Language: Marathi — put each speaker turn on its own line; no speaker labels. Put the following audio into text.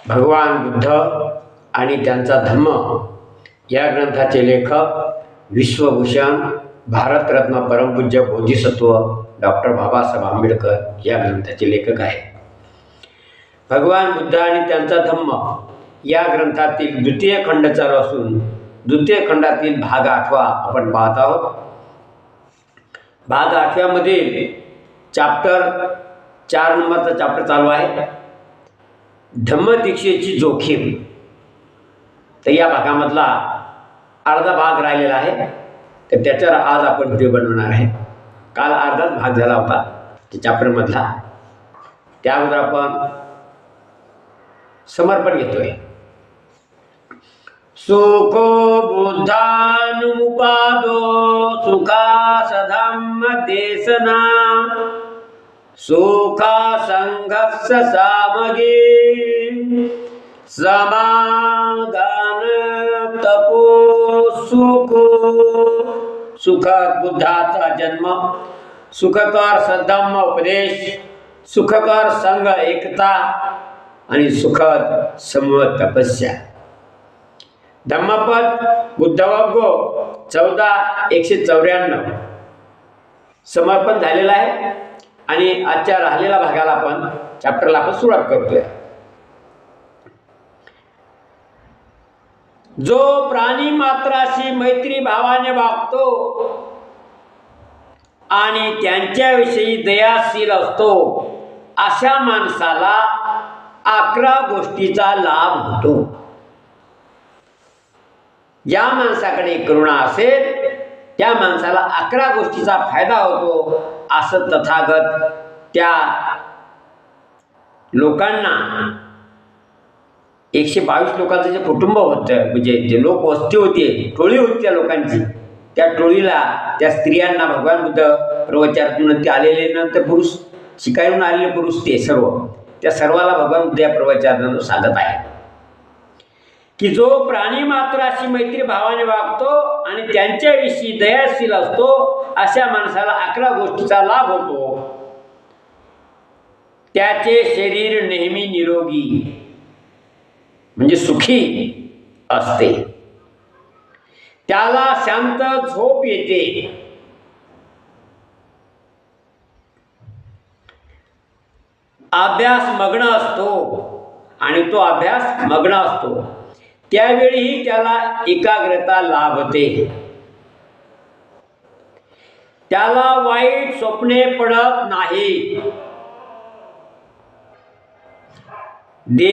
भगवान बुद्ध आणि त्यांचा धम्म या ग्रंथाचे लेखक विश्वभूषण भारतरत्न परमपूज्य बोधिसत्व डॉक्टर बाबासाहेब आंबेडकर या ग्रंथाचे लेखक आहेत. भगवान बुद्ध आणि त्यांचा धम्म या ग्रंथातील द्वितीय खंड चालू असून द्वितीय खंडातील भाग 8वा आपण पाहत आहोत. भाग 8व्यामध्ये चॅप्टर 4 नंबरचा चॅप्टर चालू आहे, धम्मदीक्षेची जोखीम. तर या भागामधला अर्धा भाग राहिलेला आहे, तर त्याच्यावर आज आपण व्हिडिओ बनवणार आहे. काल अर्धाच भाग झाला होता त्या चॅप्टरमधला. त्या अगोदर आपण समर्पण घेतोय. सुखो बुद्धानुपादो सुखा सधम्म देशना सुखा संघर्ष सामगी समाधान तपो सुखो. सुखद बुद्धाचा जन्म, सुखकर सद्धम्म उपदेश, सुखकर संघ एकता आणि सुखद समूह तपस्या. धम्मपद बुद्धवग्गो 14:194 समर्पण झालेलं आहे आणि आजच्या राहिलेल्या भागाला आपण चॅप्टरला आपण सुरुवात करतोय. जो प्राणी मात्राशी मैत्री भावाने वागतो आणि त्यांच्याविषयी दयाशील असतो अशा माणसाला 11 गोष्टीचा लाभ होतो. ज्या माणसाकडे करुणा असेल त्या माणसाला 11 गोष्टीचा फायदा होतो असं तथागत त्या लोकांना 122 लोकांचं जे कुटुंब होतं, म्हणजे जे लोक वस्ती होती, टोळी होती त्या लोकांची, त्या टोळीला, त्या स्त्रियांना भगवान बुद्ध प्रवचनातून ते आलेले नंतर पुरुष शिकायला आलेले पुरुष ते सर्व, त्या सर्वाला भगवान बुद्ध या प्रवचनातून सांगत आहे की जो प्राणी मात्राशी मैत्री भावाने वागतो आणि त्यांच्याविषयी दयाशील असतो अशा माणसाला 11 गोष्टीचा लाभ होतो. त्याचे शरीर नेहमी निरोगी म्हणजे सुखी असते. त्याला शांत झोप येते. अभ्यास मग्न असतो आणि तो अभ्यास मग्न असतो त्यावेळीही त्याला एकाग्रता लाभते. त्याला वाईट स्वप्ने पडत नाही.